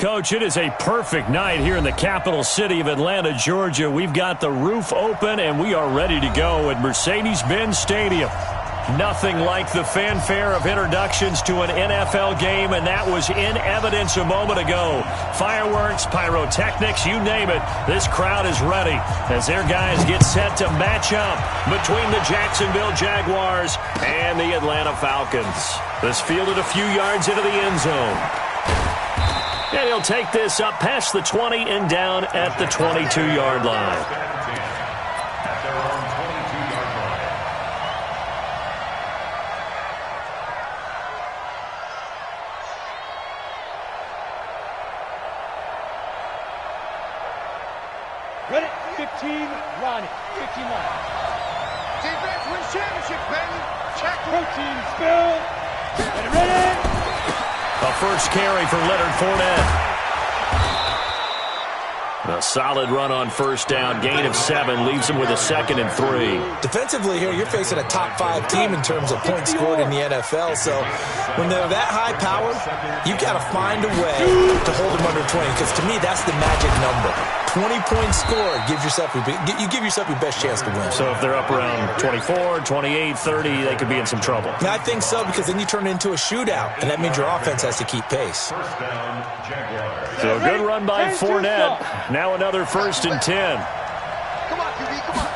Coach, it is a perfect night here in the capital city of Atlanta, Georgia. We've got the roof open, and we are ready to go at Mercedes-Benz Stadium. Nothing like the fanfare of introductions to an NFL game, and that was in evidence a moment ago. Fireworks, pyrotechnics, you name it. This crowd is ready as their guys get set to match up between the Jacksonville Jaguars and the Atlanta Falcons. This fielded a few yards into the end zone. And he'll take this up past the 20 and down at the 22-yard line. Ready? 15, Ronnie. 15 line. Defense wins championship, baby. Check. Protein spill. Ready? A first carry for Leonard Fournette. A solid run on first down. Gain of 7 leaves him with a 2nd and 3. Defensively here, you're facing a top-5 team in terms of points scored in the NFL. So when they're that high power, you got to find a way to hold them under 20. Because to me, that's the magic number. 20 points scored gives yourself you give yourself your best chance to win. So if they're up around 24, 28, 30, they could be in some trouble. I think so, because then you turn it into a shootout, and that means your offense has to keep pace. So a good run by Fournette. Now another 1st and 10. Come on, QB, come on.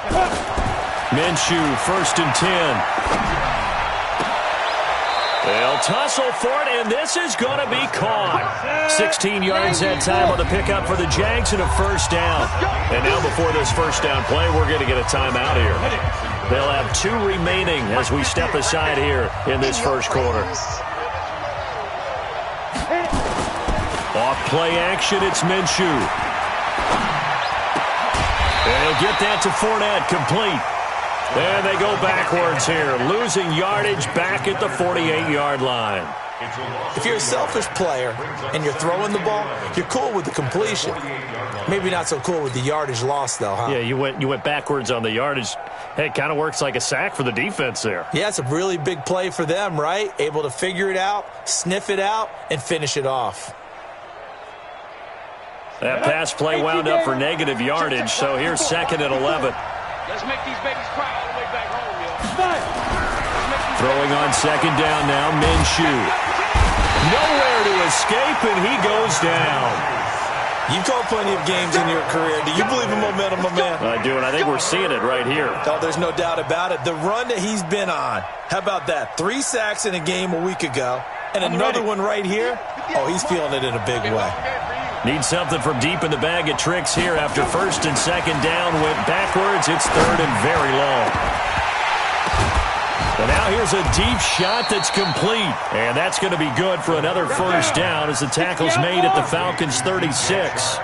Minshew, 1st and 10. They'll tussle for it, and this is going to be caught. 16 yards that time on the pickup for the Jags and a first down. And now before this first down play, we're going to get a timeout here. They'll have 2 remaining as we step aside here in this first quarter. Off play action, it's Minshew. And he'll get that to Fournette, complete. And they go backwards here, losing yardage back at the 48-yard line. If you're a selfish player and you're throwing the ball, you're cool with the completion. Maybe not so cool with the yardage loss, though, huh? Yeah, you went backwards on the yardage. Hey, it kind of works like a sack for the defense there. Yeah, it's a really big play for them, right? Able to figure it out, sniff it out, and finish it off. That pass play wound up for negative yardage, so here's 2nd and 11. Let's make these babies cry all the way back home, Throwing on 2nd down now, Minshew. Nowhere to escape, and he goes down. You've called plenty of games in your career. Do you believe in momentum, my man? I do, and I think we're seeing it right here. Oh, there's no doubt about it. The run that he's been on. How about that? 3 sacks in a game a week ago, and another one right here. Oh, he's feeling it in a big way. Need something from deep in the bag of tricks here after 1st and 2nd down. Went backwards. It's 3rd and very long. And now here's a deep shot that's complete. And that's going to be good for another first down as the tackle's made at the Falcons' 36.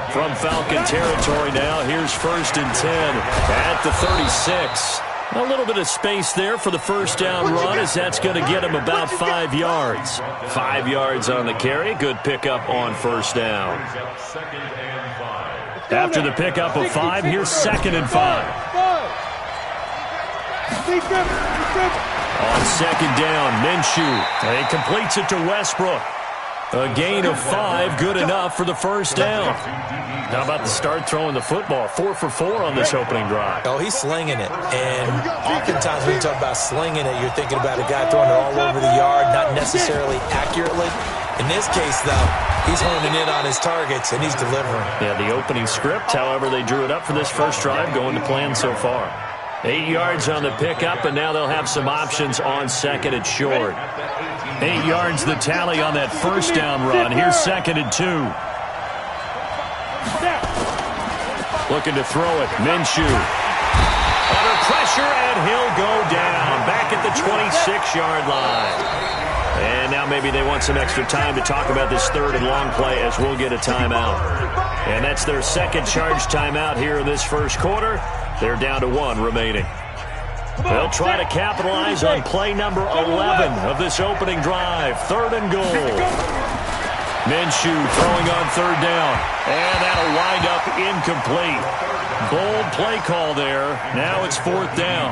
From Falcon territory now, here's 1st and 10 at the 36. A little bit of space there for the first down run as that's going to get him about 5 yards. 5 yards on the carry. Good pickup on first down. After the pickup of 5, here's 2nd and 5. On 2nd down, Minshew. And he completes it to Westbrook. A gain of 5, good enough for the first down. How about the start throwing the football? 4 for 4 on this opening drive. Oh, he's slinging it. And oftentimes when you talk about slinging it, you're thinking about a guy throwing it all over the yard, not necessarily accurately. In this case, though, he's honing in on his targets, and he's delivering. Yeah, the opening script, however, they drew it up for this first drive, going to plan so far. 8 yards on the pickup, and now they'll have some options on 2nd and short. 8 yards the tally on that first down run. Here's 2nd and 2. Looking to throw it. Minshew. Under pressure, and he'll go down. Back at the 26-yard line. And now maybe they want some extra time to talk about this 3rd and long play as we'll get a timeout. And that's their 2nd charge timeout here in this first quarter. They're down to 1 remaining. They'll try to capitalize on play number 11 of this opening drive. 3rd and goal. Minshew throwing on 3rd down. And that'll wind up incomplete. Bold play call there. Now it's 4th down.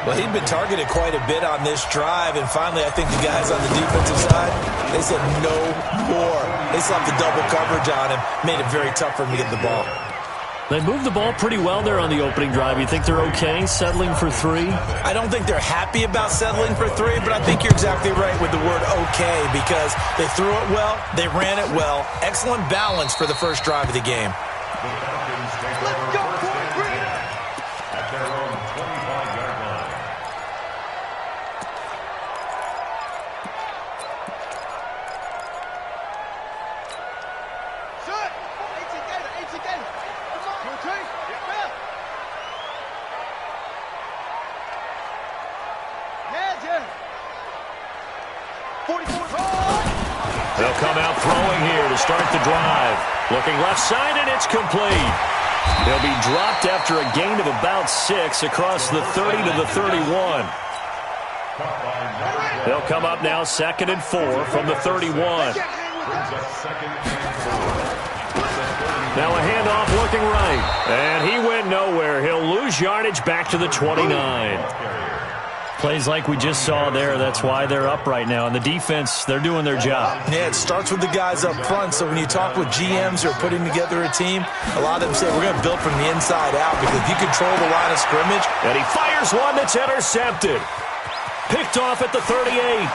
Well, he'd been targeted quite a bit on this drive, and finally I think the guys on the defensive side, they said no more. They slapped the double coverage on him, made it very tough for him to get the ball. They moved the ball pretty well there on the opening drive. You think they're okay settling for 3? I don't think they're happy about settling for 3, but I think you're exactly right with the word okay, because they threw it well, they ran it well. Excellent balance for the first drive of the game. Let's go, Cornbread! At their own 25-yard line. Shut! Eight together. Come on. Your turn. Yeah. Yeah, Jeff. 44. They'll come out throwing here to start the drive. Looking left side, and it's complete. They'll be dropped after a gain of about 6 across the 30 to the 31. They'll come up now 2nd and 4 from the 31. Now a handoff looking right. And he went nowhere. He'll lose yardage back to the 29. Plays like we just saw there. That's why they're up right now. And the defense, they're doing their job. Yeah, it starts with the guys up front. So when you talk with GMs who are putting together a team, a lot of them say we're going to build from the inside out, because if you control the line of scrimmage. And he fires one that's intercepted. Picked off at the 38.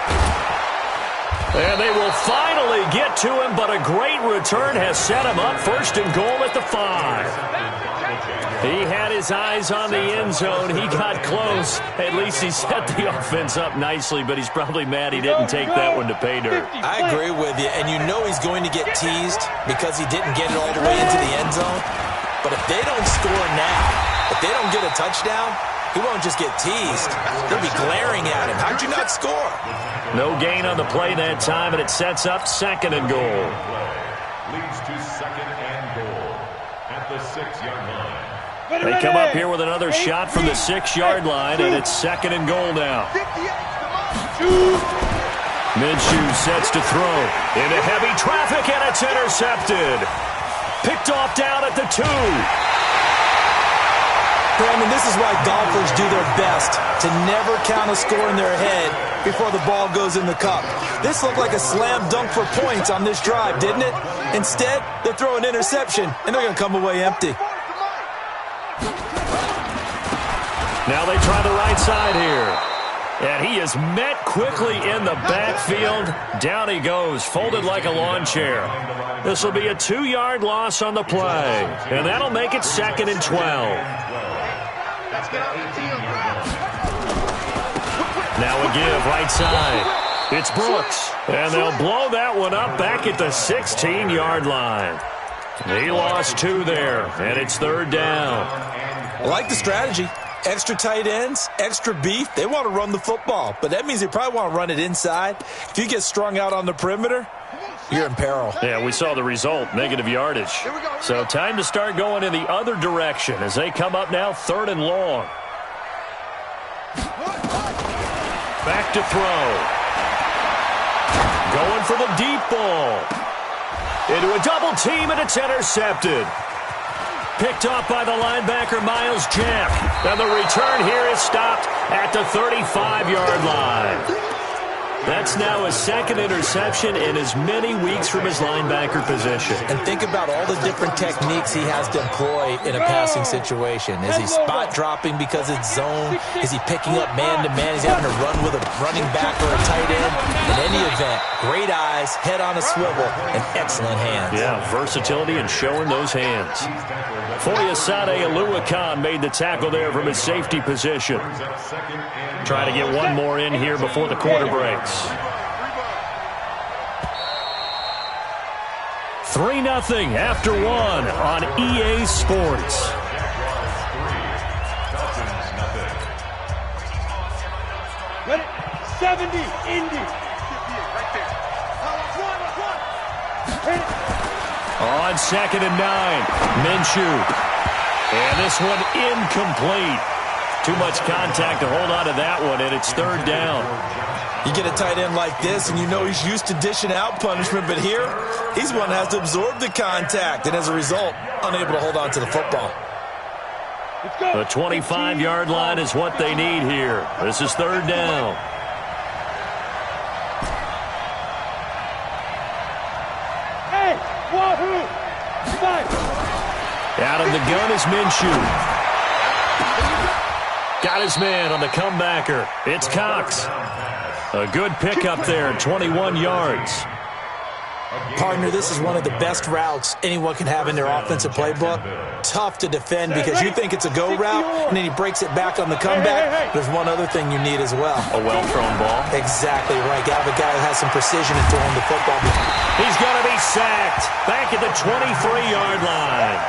And they will finally get to him, but a great return has set him up 1st and goal at the 5. He had his eyes on the end zone. He got close. At least he set the offense up nicely, but he's probably mad he didn't take that one to pay dirt. I agree with you, and you know he's going to get teased because he didn't get it all the way into the end zone. But if they don't score now, if they don't get a touchdown, he won't just get teased. They'll be glaring at him. How'd you not score? No gain on the play that time, and it sets up 2nd and goal. Leads to 2nd and goal at the 6-yard line. They come up here with another shot from the 6-yard line, and it's 2nd and goal now. Minshew sets to throw into heavy traffic, and it's intercepted. Picked off down at the 2. Brandon, this is why golfers do their best to never count a score in their head before the ball goes in the cup. This looked like a slam dunk for points on this drive, didn't it? Instead, they throw an interception, and they're going to come away empty. Now they try the right side here. And he is met quickly in the backfield. Down he goes, folded like a lawn chair. This will be a 2-yard loss on the play. And that'll make it 2nd and 12. Now a give right side. It's Brooks. And they'll blow that one up back at the 16-yard line. He lost 2 there, and it's 3rd down. I like the strategy. Extra tight ends, extra beef. They want to run the football, but that means they probably want to run it inside. If you get strung out on the perimeter, you're in peril. Yeah, we saw the result, negative yardage. So time to start going in the other direction as they come up now 3rd and long. Back to throw. Going for the deep ball. Into a double team, and it's intercepted. Picked off by the linebacker, Miles Jack. And the return here is stopped at the 35-yard line. That's now his 2nd interception in as many weeks from his linebacker position. And think about all the different techniques he has to employ in a passing situation. Is he spot dropping because it's zone? Is he picking up man-to-man? Is he having to run with a running back or a tight end? In any event, great eyes, head on a swivel, and excellent hands. Yeah, versatility and showing those hands. Foyesade Aluakan made the tackle there from his safety position. Try to get one more in here before the quarter breaks. 3-0 after 1 on EA Sports. Ready? 70, Indy. On 2nd and 9, Minshew. And this one incomplete. Too much contact to hold on to that one, and it's 3rd down. You get a tight end like this, and you know he's used to dishing out punishment, but here, he's one that has to absorb the contact, and as a result, unable to hold on to the football. The 25-yard line is what they need here. This is third down. Hey, Wahoo! Out of the gun is Minshew. Got his man on the comebacker. It's Cox. A good pickup there, 21 yards. Partner, this is one of the best routes anyone can have in their offensive playbook. Tough to defend because you think it's a go route, and then he breaks it back on the comeback. There's one other thing you need as well. A well-thrown ball. Exactly right. Got a guy who has some precision in throwing the football. He's going to be sacked back at the 23-yard line.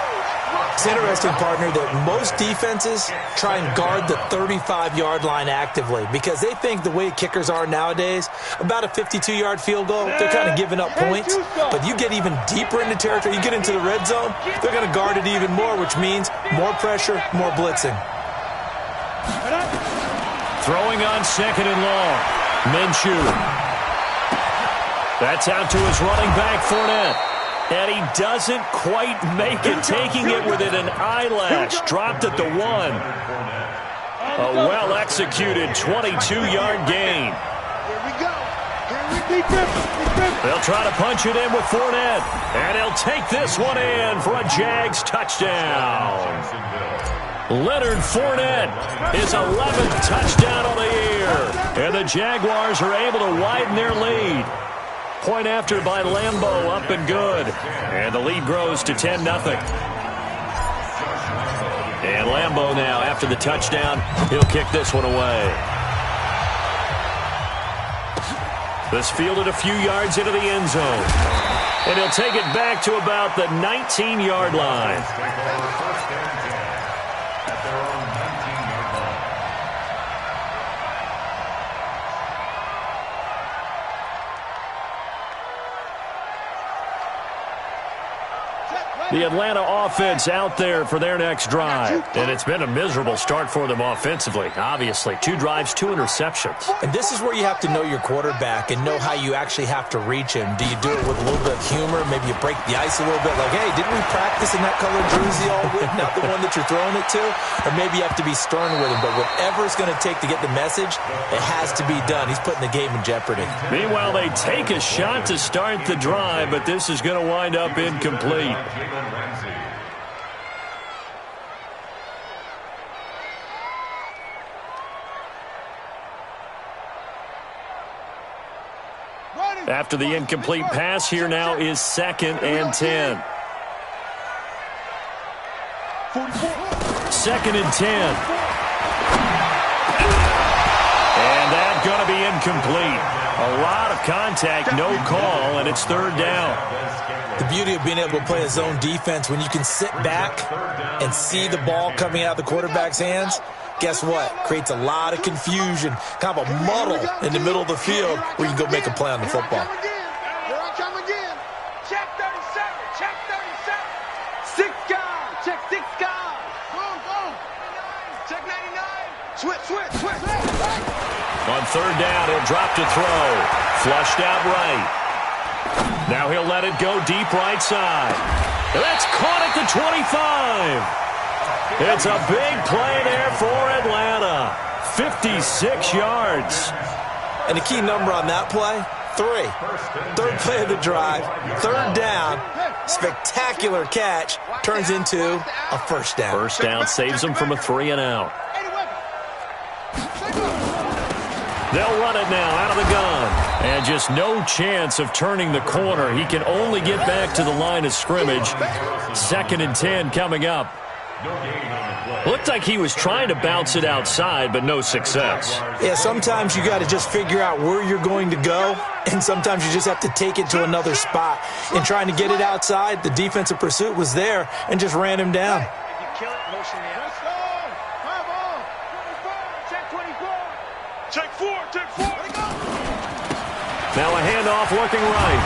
It's interesting, partner, that most defenses try and guard the 35-yard line actively because they think the way kickers are nowadays, about a 52-yard field goal, they're kind of giving up points. But you get even deeper into territory, you get into the red zone, they're going to guard it even more, which means more pressure, more blitzing. Throwing on second and long. Minshew. That's out to his running back, Fournette. And he doesn't quite make it, taking it within an eyelash. Dropped at the 1. A well-executed 22-yard gain. Here we go. They'll try to punch it in with Fournette. And he'll take this one in for a Jags touchdown. Leonard Fournette, his 11th touchdown of the year. And the Jaguars are able to widen their lead. Point after by Lambeau, up and good. And the lead grows to 10-0. And Lambeau now, after the touchdown, he'll kick this one away. This fielded a few yards into the end zone. And he'll take it back to about the 19-yard line. The Atlanta offense out there for their next drive. And it's been a miserable start for them offensively, obviously. 2 drives, 2 interceptions. And this is where you have to know your quarterback and know how you actually have to reach him. Do you do it with a little bit of humor? Maybe you break the ice a little bit. Like, hey, didn't we practice in that colored jersey all week? Not the one that you're throwing it to? Or maybe you have to be stern with him. But whatever it's going to take to get the message, it has to be done. He's putting the game in jeopardy. Meanwhile, they take a shot to start the drive, but this is going to wind up incomplete. After the incomplete pass, here now is 2nd and 10. 2nd and 10. And that's going to be incomplete. A lot of contact, no call, and it's 3rd down. The beauty of being able to play a zone defense when you can sit back and see the ball coming out of the quarterback's hands, guess what? Creates a lot of confusion, kind of a muddle in the middle of the field where you can go make a play on the football. Here I come again. Check 37. Check 37. 6 guys. Check 6 guys. Go. Check 99. Switch. On 3rd down, he'll drop to throw. Flushed out right. Now he'll let it go deep right side. That's caught at the 25. It's a big play there for Atlanta. 56 yards. And the key number on that play, 3. 3rd play of the drive, 3rd down, spectacular catch, turns into a 1st down. 1st down saves them from a 3 and out. They'll run it now out of the gun. And just no chance of turning the corner. He can only get back to the line of scrimmage. 2nd and 10 coming up. Looked like he was trying to bounce it outside, but no success. Yeah, sometimes you got to just figure out where you're going to go, and sometimes you just have to take it to another spot. In trying to get it outside, the defensive pursuit was there and just ran him down. If you kill it, motion me out. Check 24. Check 4. Now a handoff looking right.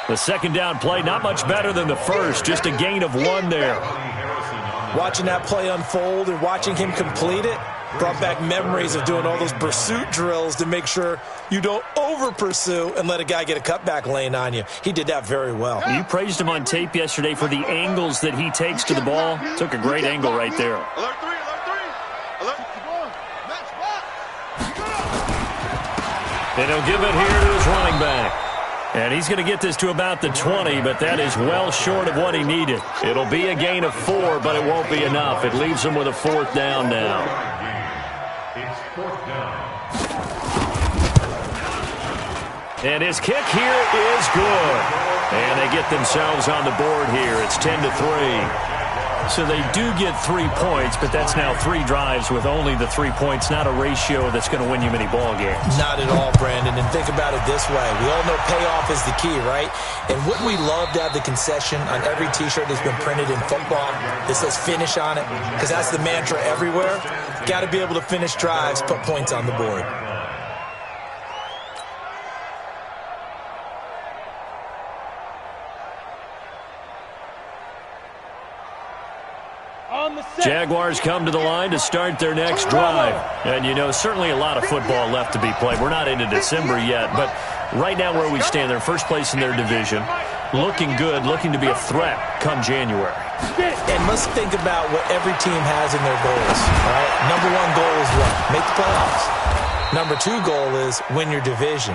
The 2nd down play, not much better than the first, just a gain of 1 there. Watching that play unfold and watching him complete it, Brought back memories of doing all those pursuit drills to make sure you don't over-pursue and let a guy get a cutback lane on you. He did that very well. You praised him on tape yesterday for the angles that he takes to the ball. Took a great angle right there. Alert 3, alert 3. Alert. And he'll give it here to his running back. And he's going to get this to about the 20, but that is well short of what he needed. It'll be a gain of 4, but it won't be enough. It leaves him with a 4th down now. It's 4th down. And his kick here is good. And they get themselves on the board here. It's 10-3. So they do get 3 points, but that's now 3 drives with only the 3 points, not a ratio that's going to win you many ball games. Not at all, Brandon. And think about it this way. We all know payoff is the key, right? And wouldn't we love to have the concession on every T-shirt that's been printed in football that says finish on it? Because that's the mantra everywhere. Got to be able to finish drives, put points on the board. Jaguars come to the line to start their next drive. And, you know, certainly a lot of football left to be played. We're not into December yet, but right now where we stand, they're first place in their division. Looking good, looking to be a threat come January. And let's think about what every team has in their goals. All right? Number 1 goal is what? Make the playoffs. Number 2 goal is win your division.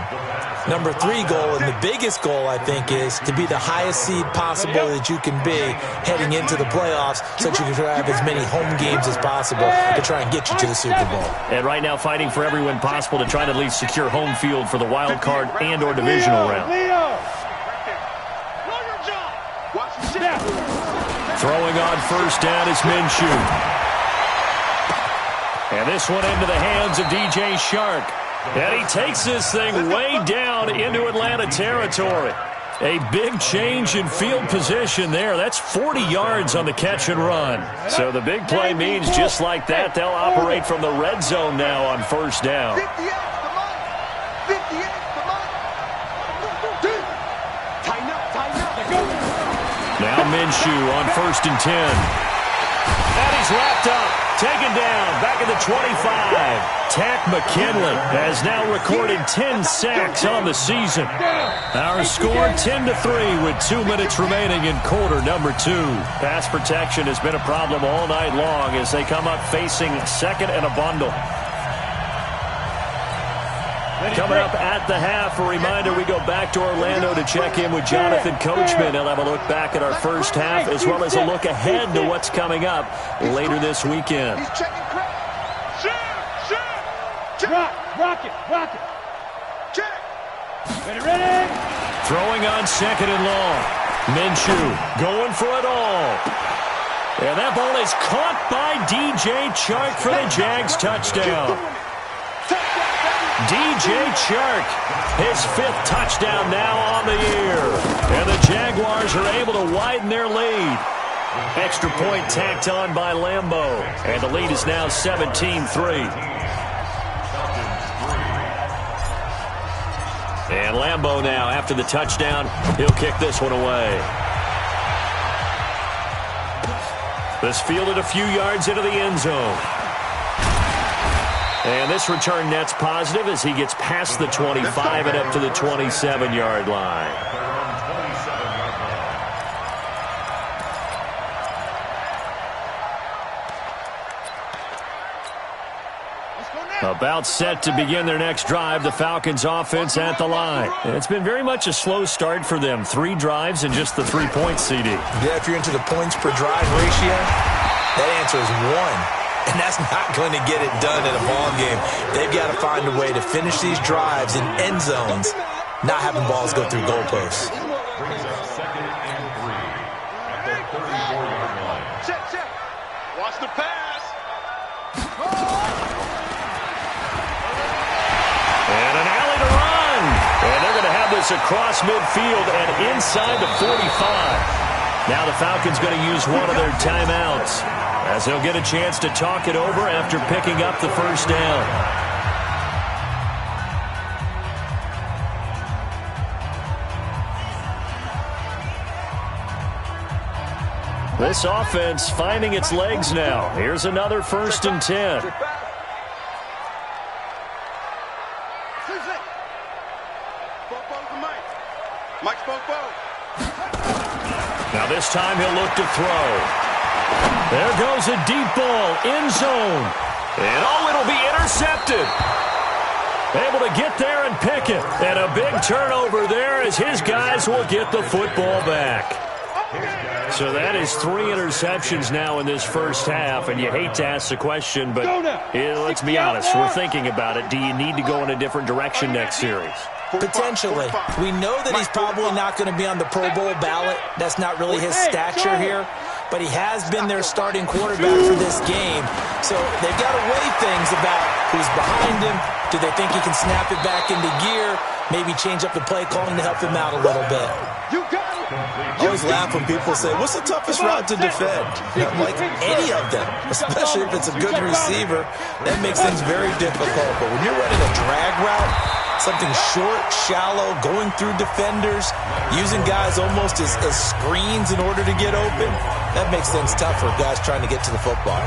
Number 3 goal, and the biggest goal, I think, is to be the highest seed possible that you can be heading into the playoffs so that you can have as many home games as possible to try and get you to the Super Bowl. And right now fighting for every win possible to try to at least secure home field for the wild card and or divisional round. Throwing on first down is Minshew. And this one into the hands of DJ Shark. And he takes this thing way down into Atlanta territory. A big change in field position there. That's 40 yards on the catch and run. So the big play means just like that, they'll operate from the red zone now on first down. 58's the money. 58's the money. Tighten up, tighten up. Now Minshew on 1st and 10. And he's wrapped up. Taken down, back at the 25. Tack McKinley has now recorded 10 sacks on the season. Our score 10-3 with 2 minutes remaining in quarter number 2. Pass protection has been a problem all night long as they come up facing second and a bundle. Coming up at the half, a reminder, we go back to Orlando to check in with Jonathan Coachman. He'll have a look back at our first half as well as a look ahead to what's coming up later this weekend. He's checking crack. Check. Rock it. Check. Ready. Throwing on second and long. Minshew going for it all. And that ball is caught by DJ Chark for the Jags touchdown. DJ Chark, his 5th touchdown now on the year. And the Jaguars are able to widen their lead. Extra point tacked on by Lambeau. And the lead is now 17-3. And Lambeau now, after the touchdown, he'll kick this one away. This fielded a few yards into the end zone. And this return net's positive as he gets past the 25 and up to the 27-yard line. About set to begin their next drive, the Falcons offense at the line. It's been very much a slow start for them. 3 drives and just the 3-point CD. Yeah, if you're into the points per drive ratio, that answer is 1. And that's not going to get it done in a ball game. They've got to find a way to finish these drives in end zones, not having balls go through goalposts. Brings up 2nd and 3 at the 34-yard line. Check. Watch the pass. And an alley to run. And they're going to have this across midfield and inside the 45. Now the Falcons going to use one of their timeouts, as they'll get a chance to talk it over after picking up the first down. This offense finding its legs now. Here's another 1st and 10. Mike Bobo. Now this time he'll look to throw. There goes a deep ball, end zone. And oh, it'll be intercepted. Able to get there and pick it. And a big turnover there as his guys will get the football back. So that is 3 interceptions now in this first half, and you hate to ask the question, but let's be honest, we're thinking about it. Do you need to go in a different direction next series? Potentially. We know that he's probably not going to be on the Pro Bowl ballot. That's not really his stature here, but he has been their starting quarterback for this game. So they've got to weigh things about who's behind him. Do they think he can snap it back into gear? Maybe change up the play calling to help him out a little bit. I always laugh when people say, what's the toughest route to defend? Like any of them, especially if it's a good receiver, that makes things very difficult. But when you're running a drag route, something short, shallow, going through defenders, using guys almost as screens in order to get open, that makes things tough for guys trying to get to the football.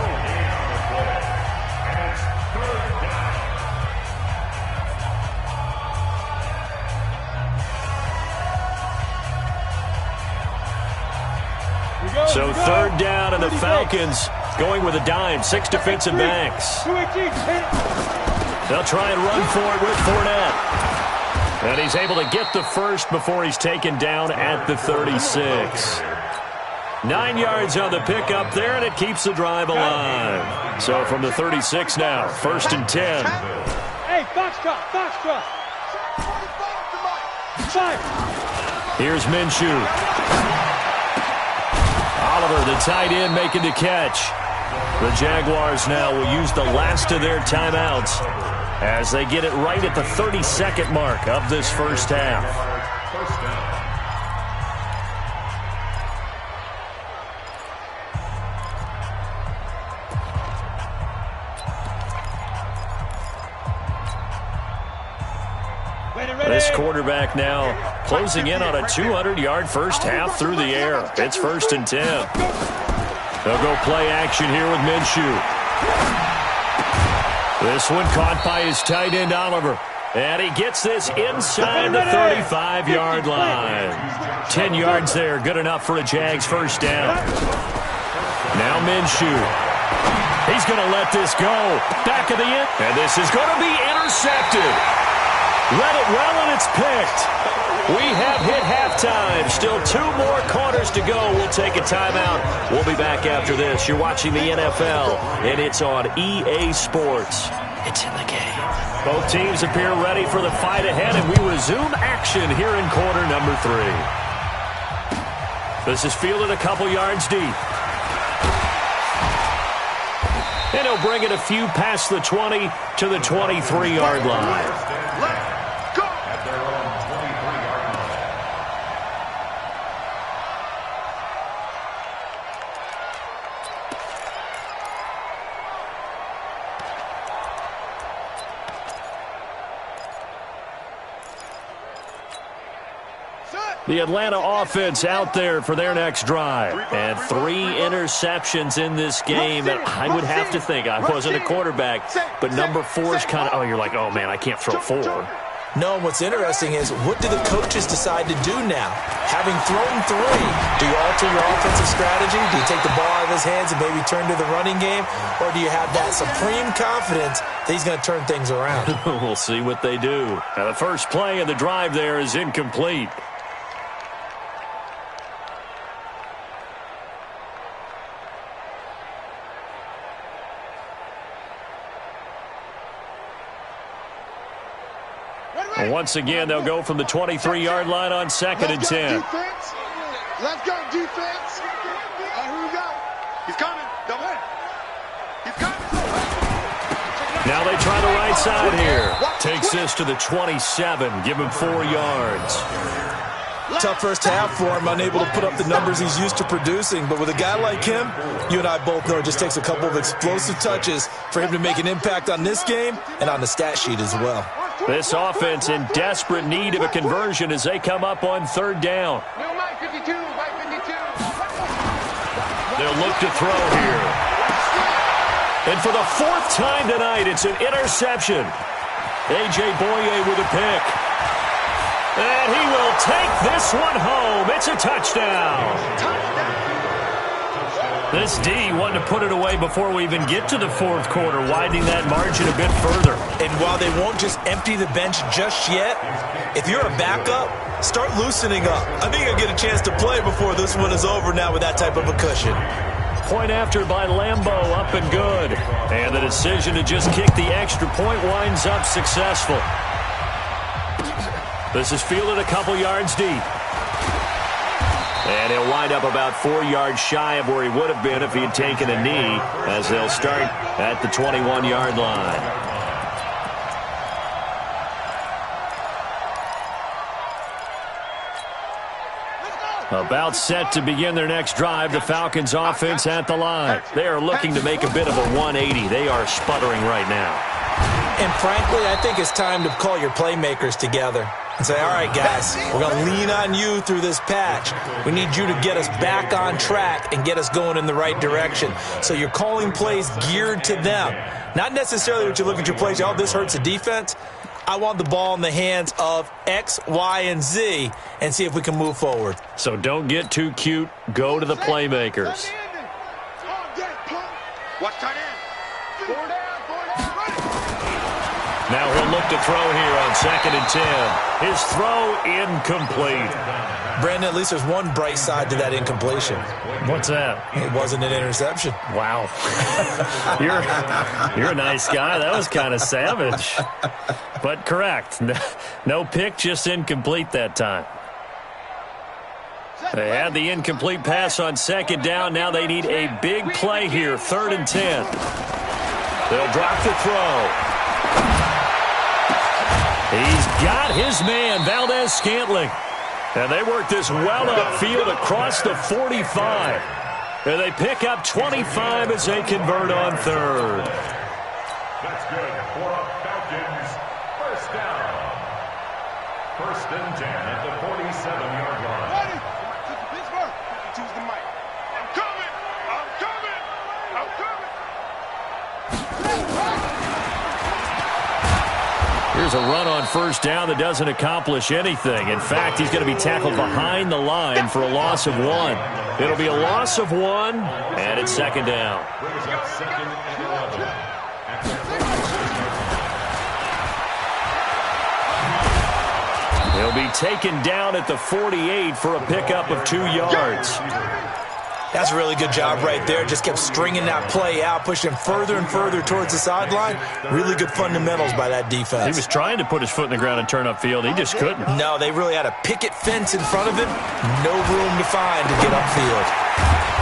So third down, and the Falcons going with a dime, 6 defensive backs. They'll try and run for it with Fournette. And he's able to get the first before he's taken down at the 36. 9 yards on the pickup there, and it keeps the drive alive. So from the 36 now, 1st and 10. Hey, Foxtrot. Here's Minshew. Oliver, the tight end, making the catch. The Jaguars now will use the last of their timeouts as they get it right at the 32nd mark of this first half. This quarterback now closing in on a 200-yard first half through the air. It's 1st and 10. They'll go play action here with Minshew. This one caught by his tight end, Oliver. And he gets this inside the 35-yard line. 10 yards there, good enough for a Jags first down. Now Minshew. He's going to let this go. Back of the end. And this is going to be intercepted. Read it well, and it's picked. We have hit halftime. Still 2 more quarters to go. We'll take a timeout. We'll be back after this. You're watching the NFL, and it's on EA Sports. It's in the game. Both teams appear ready for the fight ahead, and we resume action here in quarter number 3. This is fielded a couple yards deep. And he'll bring it a few past the 20 to the 23-yard line. The Atlanta offense out there for their next drive. And 3 interceptions in this game. And I would have to think, I wasn't a quarterback, but number 4 is kind of, you're like, oh, man, I can't throw 4. No, what's interesting is what do the coaches decide to do now? Having thrown 3, do you alter your offensive strategy? Do you take the ball out of his hands and maybe turn to the running game? Or do you have that supreme confidence that he's going to turn things around? We'll see what they do. Now, the first play of the drive there is incomplete. Once again, they'll go from the 23-yard line on 2nd and 10. Let's go, defense. Here we go. He's coming. Double it. He's coming. Now they try the right side here. Takes this to the 27. Give him 4 yards. Tough first half for him, unable to put up the numbers he's used to producing. But with a guy like him, you and I both know it just takes a couple of explosive touches for him to make an impact on this game and on the stat sheet as well. This offense in desperate need of a conversion as they come up on 3rd down. They'll look to throw here. And for the 4th time tonight, it's an interception. A.J. Boye with a pick. And he will take this one home. It's a touchdown. This D wanted to put it away before we even get to the fourth quarter, widening that margin a bit further. And while they won't just empty the bench just yet, if you're a backup, start loosening up. I think you'll get a chance to play before this one is over now with that type of a cushion. Point after by Lambeau, up and good. And the decision to just kick the extra point winds up successful. This is fielded a couple yards deep. And he'll wind up about 4 yards shy of where he would have been if he had taken a knee, as they'll start at the 21-yard line. About set to begin their next drive, the Falcons offense at the line. They are looking to make a bit of a 180. They are sputtering right now. And frankly, I think it's time to call your playmakers together and say, all right, guys, we're going to lean on you through this patch. We need you to get us back on track and get us going in the right direction. So you're calling plays geared to them. Not necessarily what you look at your plays, oh, this hurts the defense. I want the ball in the hands of X, Y, and Z and see if we can move forward. So don't get too cute. Go to the playmakers. Watch tight end. 4 down. Now he'll look to throw here on 2nd and 10. His throw incomplete. Brandon, at least there's one bright side to that incompletion. What's that? It wasn't an interception. Wow. You're a nice guy. That was kind of savage. But correct. No pick, just incomplete that time. They had the incomplete pass on 2nd down. Now they need a big play here, 3rd and 10. They'll drop the throw. He's got his man, Valdez-Scantling. And they work this well upfield across the 45. And they pick up 25 as they convert on 3rd. That's good for a Falcons first down. 1st and 10 at the 47-yard line. Ready? Pittsburgh. Choose the mic. I'm coming. I'm coming. I'm coming. Here's a run on 1st down that doesn't accomplish anything. In fact, he's going to be tackled behind the line for a loss of 1. It'll be a loss of 1, and it's 2nd down. Brings up 2nd and 11. He'll be taken down at the 48 for a pickup of 2 yards. That's a really good job right there. Just kept stringing that play out, pushing him further and further towards the sideline. Really good fundamentals by that defense. He was trying to put his foot in the ground and turn upfield. He just couldn't. No, they really had a picket fence in front of him. No room to find to get upfield.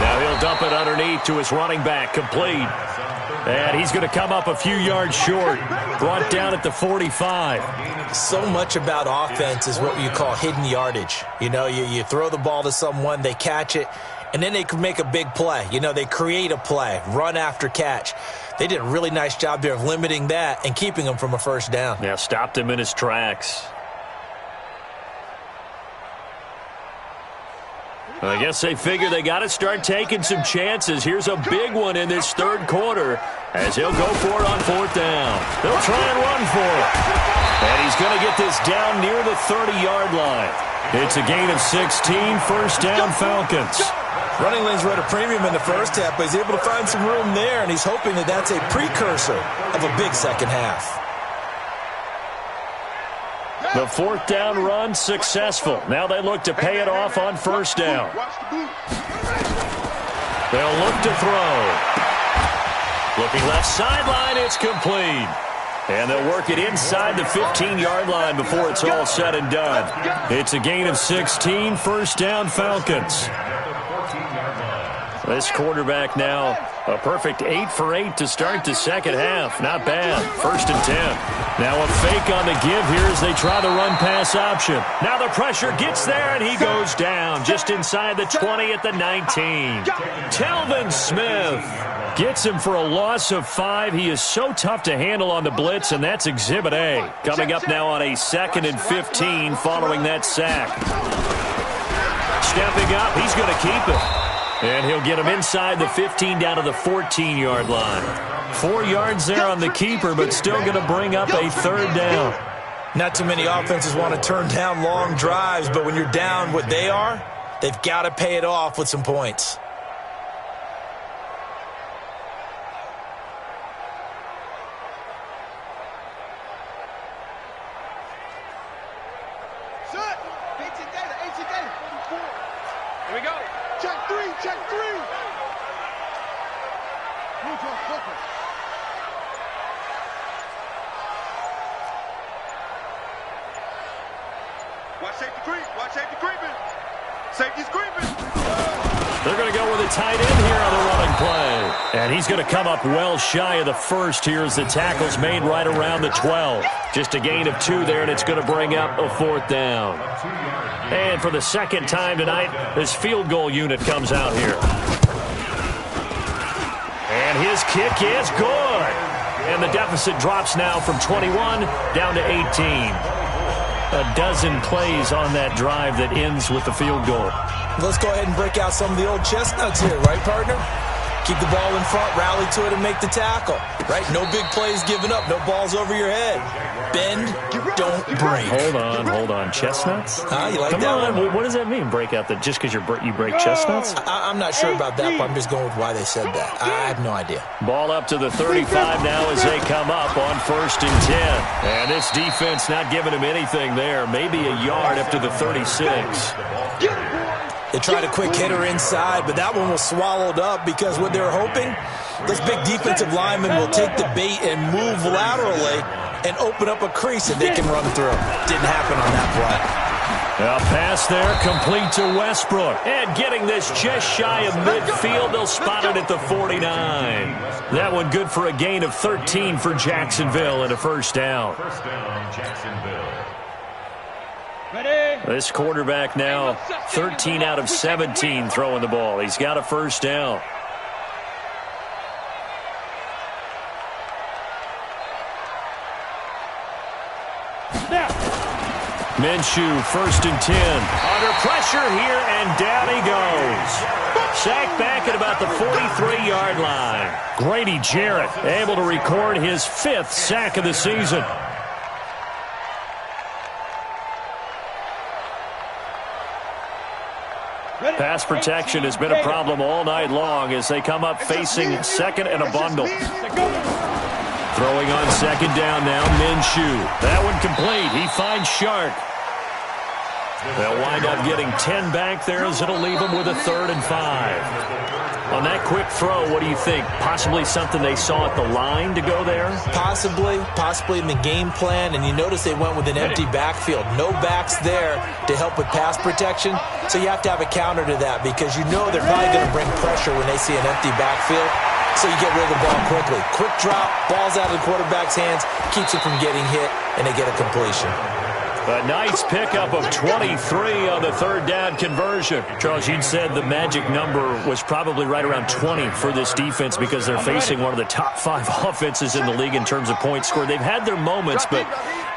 Now he'll dump it underneath to his running back, complete. And he's going to come up a few yards short. Brought down at the 45. So much about offense is what you call hidden yardage. You know, you throw the ball to someone, they catch it, and then they can make a big play. You know, they create a play, run after catch. They did a really nice job there of limiting that and keeping him from a 1st down. Yeah, stopped him in his tracks. I guess they figure they got to start taking some chances. Here's a big one in this 3rd quarter as he'll go for it on 4th down. They'll try and run for it. And he's going to get this down near the 30-yard line. It's a gain of 16, 1st down Falcons. Running lanes were at a premium in the 1st half, but he's able to find some room there, and he's hoping that that's a precursor of a big 2nd half. The 4th down run successful. Now they look to pay it off on 1st down. They'll look to throw. Looking left sideline, it's complete. And they'll work it inside the 15-yard line before it's all said and done. It's a gain of 16, 1st down Falcons. This quarterback now a perfect 8 for 8 to start the 2nd half. Not bad. 1st and 10. Now a fake on the give here as they try the run-pass option. Now the pressure gets there, and he goes down just inside the 20 at the 19. Telvin Smith gets him for a loss of 5. He is so tough to handle on the blitz, and that's Exhibit A. Coming up now on a 2nd and 15 following that sack. Stepping up, he's going to keep it. And he'll get him inside the 15 down to the 14-yard line. 4 yards there on the keeper, but still going to bring up a third down. Not too many offenses want to turn down long drives, but when you're down what they are, they've got to pay it off with some points. Here we go. Check three, check three. Watch safety creep. Watch safety creeping. Safety's creeping. They're going to go with a tight end here on the running play. And he's going to come up well shy of the first here as the tackle's made right around the 12. Just a gain of 2 there, and it's going to bring up a 4th down. And for the second time tonight, this field goal unit comes out here. And his kick is good. And the deficit drops now from 21 down to 18. A dozen plays on that drive that ends with the field goal. Let's go ahead and break out some of the old chestnuts here, right, partner? Keep the ball in front, rally to it, and make the tackle, right? No big plays given up, no balls over your head. Bend, don't break. Hold on. Chestnuts? You like Come that on. one? What does that mean, break out? Just because you break chestnuts? I'm not sure about that, but I'm just going with why they said that. I have no idea. Ball up to the 35 now as they come up on 1st and 10. And this defense not giving him anything there. Maybe a yard up to the 36. They tried a quick hitter inside, but that one was swallowed up because what they were hoping, those big defensive linemen will take the bait and move laterally and open up a crease that they can run through. Didn't happen on that play. A pass there, complete to Westbrook. And getting this just shy of midfield, they'll spot it at the 49. That one good for a gain of 13 for Jacksonville and a 1st down. First down, Jacksonville. This quarterback now 13 out of 17 throwing the ball. He's got a 1st down. Minshew, 1st and 10. Under pressure here, and down he goes. Sacked back at about the 43-yard line. Grady Jarrett able to record his 5th sack of the season. Pass protection has been a problem all night long as they come up facing 2nd and a bundle. Throwing on 2nd down now, Minshew. That one complete. He finds Shark. They'll wind up getting 10 back there as it'll leave them with a 3rd and 5. On that quick throw, what do you think? Possibly something they saw at the line to go there? Possibly in the game plan, and you notice they went with an empty backfield. No backs there to help with pass protection, so you have to have a counter to that because you know they're probably going to bring pressure when they see an empty backfield, so you get rid of the ball quickly. Quick drop, ball's out of the quarterback's hands, keeps it from getting hit, and they get a completion. A nice pickup of 23 on the 3rd down conversion. Charles, you'd said the magic number was probably right around 20 for this defense because they're facing one of the top 5 offenses in the league in terms of points scored. They've had their moments, but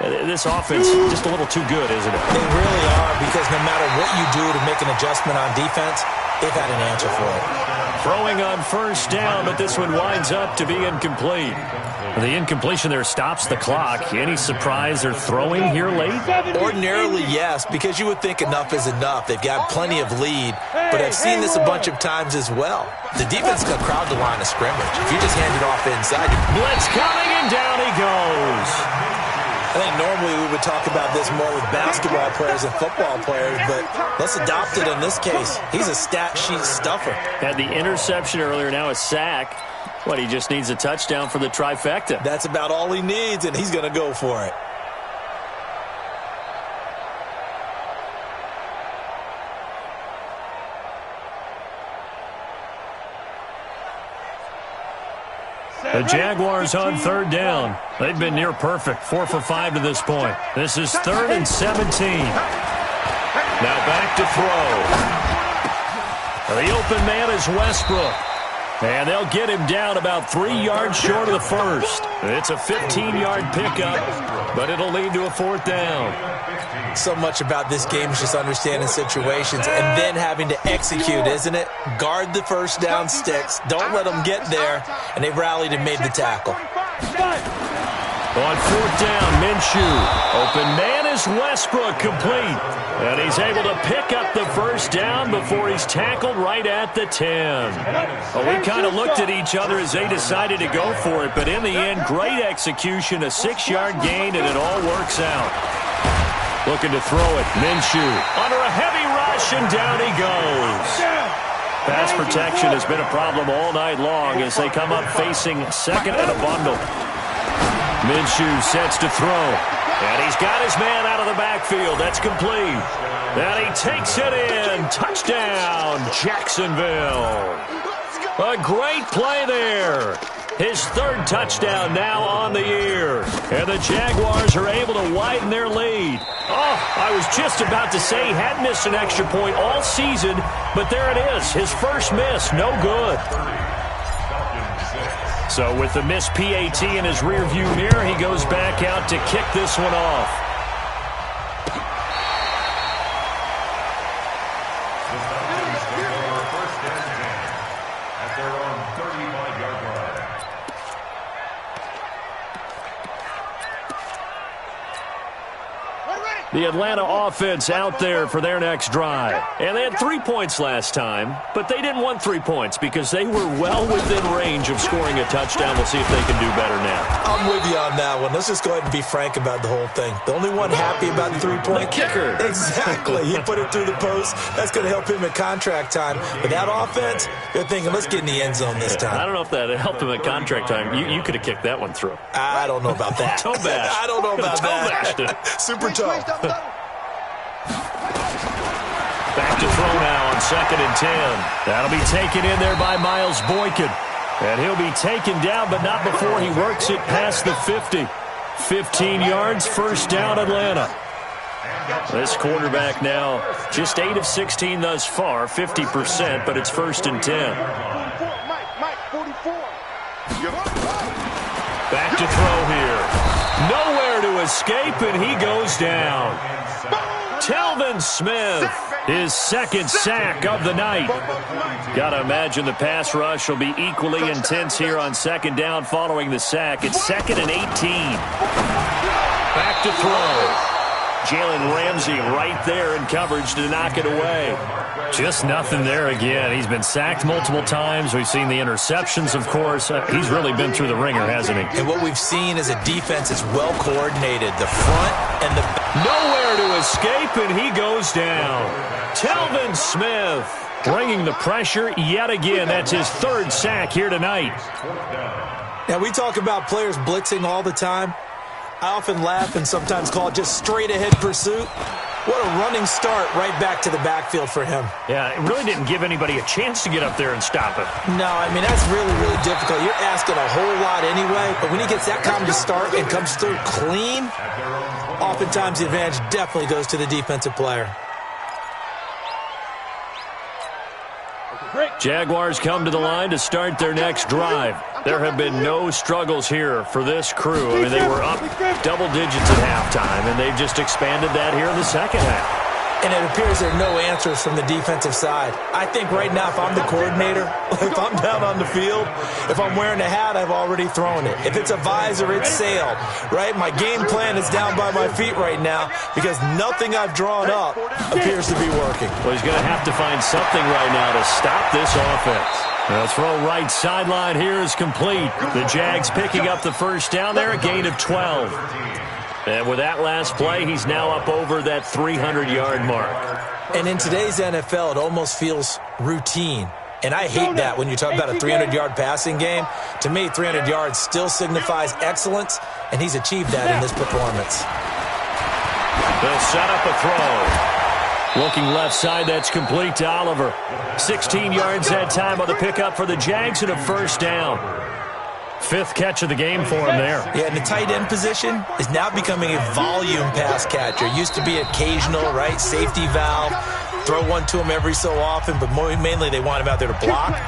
this offense just a little too good, isn't it? They really are because no matter what you do to make an adjustment on defense, they've had an answer for it. Throwing on 1st down, but this one winds up to be incomplete. The incompletion there stops the clock. Any surprise they're throwing here late? Ordinarily, yes, because you would think enough is enough. They've got plenty of lead, but I've seen this a bunch of times as well. The defense got crowd the line of scrimmage. If you just hand it off inside, blitz coming, and down he goes. I think normally we would talk about this more with basketball players and football players, but let's adopt it in this case. He's a stat sheet stuffer. Had the interception earlier, now a sack. What, he just needs a touchdown for the trifecta. That's about all he needs, and he's going to go for it. The Jaguars on 3rd down. They've been near perfect, 4 for 5 to this point. This is 3rd and 17. Now back to throw. The open man is Westbrook. And they'll get him down about 3 yards short of the first. It's a 15-yard pickup, but it'll lead to a 4th down. So much about this game is just understanding situations and then having to execute, isn't it? Guard the first down sticks. Don't let them get there. And they rallied and made the tackle. On 4th down, Minshew. Open man is Westbrook, complete. And he's able to pick up the first down before he's tackled right at the 10. Well, we kind of looked at each other as they decided to go for it, but in the end, great execution, a 6-yard gain, and it all works out. Looking to throw it, Minshew under a heavy rush, and down he goes. Pass protection has been a problem all night long as they come up facing second and a bundle. Minshew sets to throw, and he's got his man out of the backfield. That's complete. And he takes it in. Touchdown, Jacksonville. A great play there. His 3rd touchdown now on the year. And the Jaguars are able to widen their lead. Oh, I was just about to say he hadn't missed an extra point all season, but there it is. His first miss, no good. So with the missed PAT in his rearview mirror, he goes back out to kick this one off. The Atlanta offense out there for their next drive. And they had 3 points last time, but they didn't want 3 points because they were well within range of scoring a touchdown. We'll see if they can do better now. I'm with you on that one. Let's just go ahead and be frank about the whole thing. The only one happy about the 3-point kicker. Exactly. He put it through the post. That's going to help him at contract time. But that offense, they're thinking, let's get in the end zone this time. I don't know if that helped him at contract time. You could have kicked that one through. I don't know about that. Toe bash. I don't know about that. Toe bashed it. Super toe. Back to throw now on 2nd and 10. That'll be taken in there by Miles Boykin. And he'll be taken down, but not before he works it past the 50. 15 yards, 1st down, Atlanta. This quarterback now just 8 of 16 thus far, 50%, but it's 1st and 10. Back to throw here. Nowhere to escape, and he goes down. Telvin Smith, his 2nd sack of the night. Got to imagine the pass rush will be equally intense here on 2nd down following the sack. It's 2nd and 18. Back to throw. Jalen Ramsey right there in coverage to knock it away. Just nothing there again. He's been sacked multiple times. We've seen the interceptions, of course. He's really been through the ringer, hasn't he? And what we've seen is a defense that's well coordinated. The front and the back. Nowhere to escape, and he goes down. Telvin Smith bringing the pressure yet again. That's his 3rd sack here tonight. Now, we talk about players blitzing all the time. I often laugh and sometimes call it just straight-ahead pursuit. What a running start right back to the backfield for him. Yeah, it really didn't give anybody a chance to get up there and stop it. No, I mean, that's really, really difficult. You're asking a whole lot anyway, but when he gets that kind of start and comes through clean, oftentimes the advantage definitely goes to the defensive player. Jaguars come to the line to start their next drive. There have been no struggles here for this crew. I mean, they were up double digits at halftime, and they've just expanded that here in the 2nd half. And it appears there are no answers from the defensive side. I think right now, if I'm the coordinator, if I'm down on the field, if I'm wearing a hat, I've already thrown it. If it's a visor, it's sailed, right? My game plan is down by my feet right now because nothing I've drawn up appears to be working. Well, he's going to have to find something right now to stop this offense. The throw right sideline here is complete. The Jags picking up the 1st down there, a gain of 12. And with that last play, he's now up over that 300-yard mark. And in today's NFL, it almost feels routine. And I hate that when you talk about a 300-yard passing game. To me, 300 yards still signifies excellence, and he's achieved that in this performance. They'll set up a throw. Looking left side, that's complete to Oliver. 16 yards that time on the pickup for the Jags and a 1st down. 5th catch of the game for him there. Yeah, and the tight end position is now becoming a volume pass catcher. Used to be occasional, right? Safety valve. Throw one to him every so often, but mainly they want him out there to block.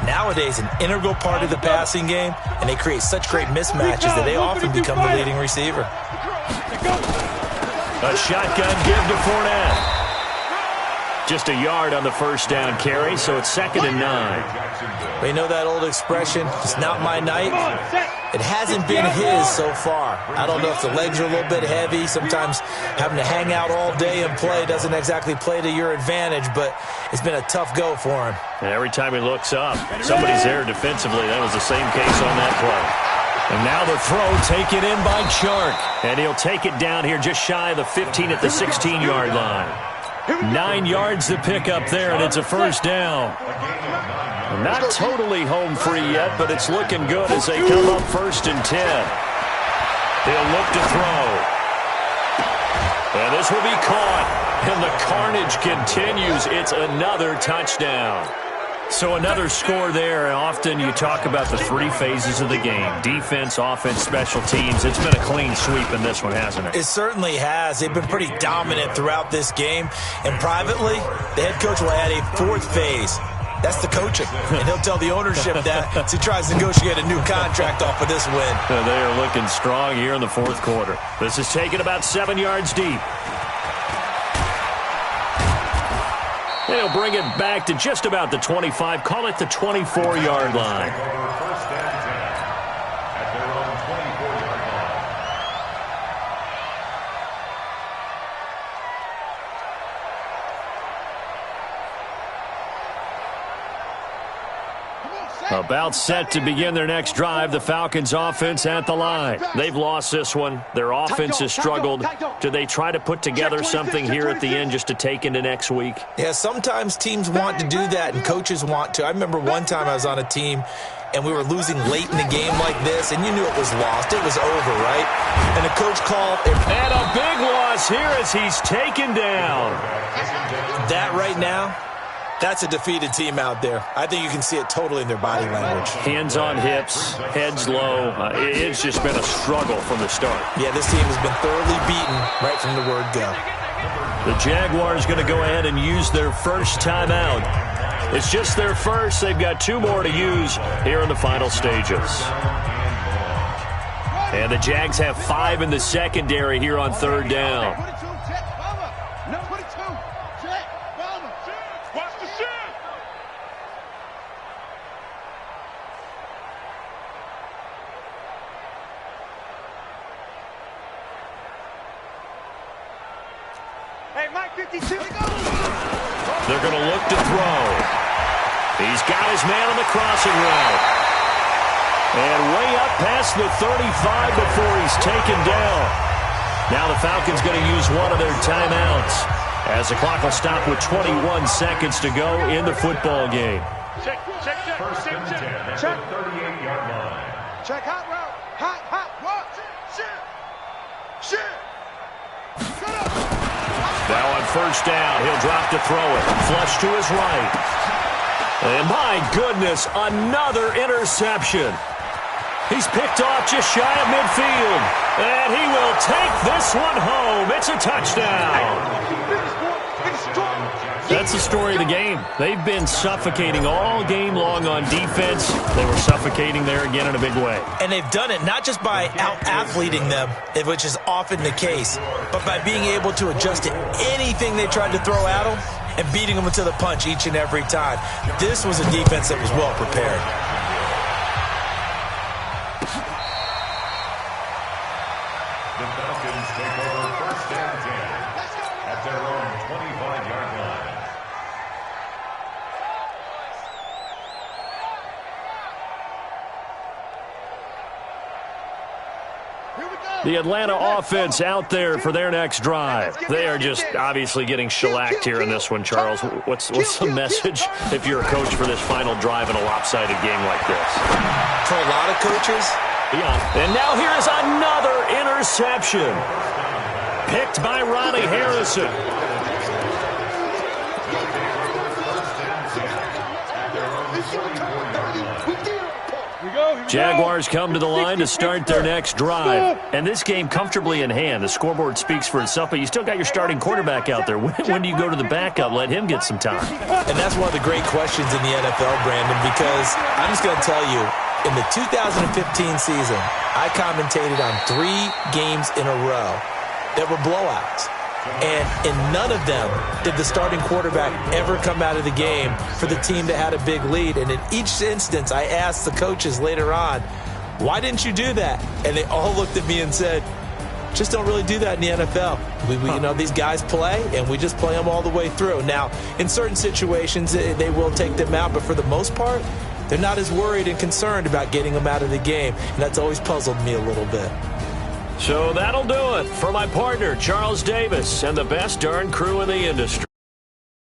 nowadays an integral part of the passing game, and they create such great mismatches that they often become the leading receiver. A shotgun give to Fournette. Just a yard on the first down carry, so it's 2nd and 9. We know that old expression, it's not my night. It hasn't been his so far. I don't know if the legs are a little bit heavy. Sometimes having to hang out all day and play doesn't exactly play to your advantage, but it's been a tough go for him. And every time he looks up, somebody's there defensively. That was the same case on that play. And now the throw taken in by Chark. And he'll take it down here just shy of the 15 at the 16-yard line. 9 yards to pick up there, and it's a first down. Not totally home free yet, but it's looking good as they come up 1st and 10. He'll look to throw. And this will be caught. And the carnage continues. It's another touchdown. So another score there. And often you talk about the 3 phases of the game. Defense, offense, special teams. It's been a clean sweep in this one, hasn't it? It certainly has. They've been pretty dominant throughout this game. And privately, the head coach will add a 4th phase. That's the coaching. And he'll tell the ownership that as he tries to negotiate a new contract off of this win. They are looking strong here in the 4th quarter. This is taken about 7 yards deep. They'll bring it back to just about the 25. Call it the 24-yard line. First and 10 at their own 24-yard line. About set to begin their next drive. The Falcons offense at the line. They've lost this one. Their offense has struggled. Do they try to put together something here at the end just to take into next week? Yeah, sometimes teams want to do that and coaches want to. I remember one time I was on a team and we were losing late in the game like this, and you knew it was lost. It was over, right? And the coach called. And a big loss here as he's taken down. That right now, that's a defeated team out there. I think you can see it totally in their body language. Hands on hips, heads low. It's just been a struggle from the start. Yeah, this team has been thoroughly beaten right from the word go. The Jaguars going to go ahead and use their first timeout. It's just their first. They've got 2 more to use here in the final stages. And the Jags have 5 in the secondary here on 3rd down. Hey, Mike 52. They're going to look to throw. He's got his man on the crossing route. And way up past the 35 before he's taken down. Now the Falcons going to use one of their timeouts as the clock will stop with 21 seconds to go in the football game. Check. First and 10 at the 38-yard line. Check hot route. Hot. What? Shit. Now on first down, he'll drop to throw it. Flush to his right. And my goodness, another interception. He's picked off just shy of midfield. And he will take this one home. It's a touchdown. That's the story of the game. They've been suffocating all game long on defense. They were suffocating there again in a big way. And they've done it not just by out-athleting them, which is often the case, but by being able to adjust to anything they tried to throw at them and beating them to the punch each and every time. This was a defense that was well prepared. The Falcons take over first and 10 at their own 25-yard line. The Atlanta offense out there for their next drive. They are just obviously getting shellacked here in this one, Charles. What's the message if you're a coach for this final drive in a lopsided game like this? For a lot of coaches. Yeah. And now here is another interception. Picked by Ronnie Harrison. Jaguars come to the line to start their next drive. And this game comfortably in hand. The scoreboard speaks for itself, but you still got your starting quarterback out there. When do you go to the backup, let him get some time? And that's one of the great questions in the NFL, Brandon, because I'm just going to tell you, in the 2015 season, I commentated on 3 games in a row that were blowouts. And in none of them did the starting quarterback ever come out of the game for the team that had a big lead. And in each instance, I asked the coaches later on, why didn't you do that? And they all looked at me and said, just don't really do that in the NFL. You know, these guys play, and we just play them all the way through. Now, in certain situations, they will take them out, but for the most part, they're not as worried and concerned about getting them out of the game. And that's always puzzled me a little bit. So that'll do it for my partner, Charles Davis, and the best darn crew in the industry.